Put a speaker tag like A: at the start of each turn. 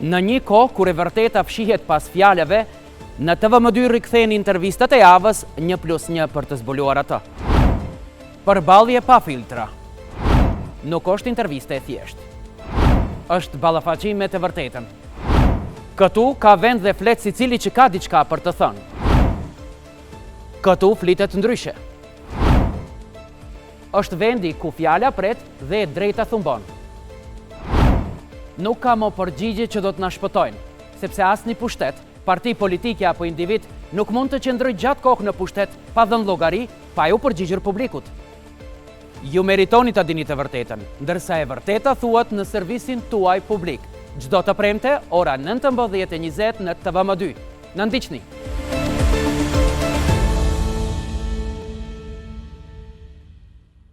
A: Në një kohë kur e vërteta fshihet pas fjalëve, në TVM2 rikthehen intervistat e javës 1+1 për të zbuluar atë. Përballje pa filtra. Nuk është interviste e thjeshtë. Është ballafaqim me të vërtetën. Këtu ka vend dhe flet si cili që ka diçka për të thënë. Këtu flitet ndryshe. Është vendi ku fjala pret dhe e drejta thumbon. Nuk ka më përgjigje që do të na shpëtojnë, sepse asnjë pushtet, parti politike apo individ nuk mund të qëndrojë gjatë kohë në pushtet pa dhënë llogari, pa u përgjigjur publikut. Ju meritoni ta dini të vërtetën, ndërsa e vërteta thuhet në servisin tuaj publik. Çdo të premte, ora 19:20 në TVM2. Na ndiqni.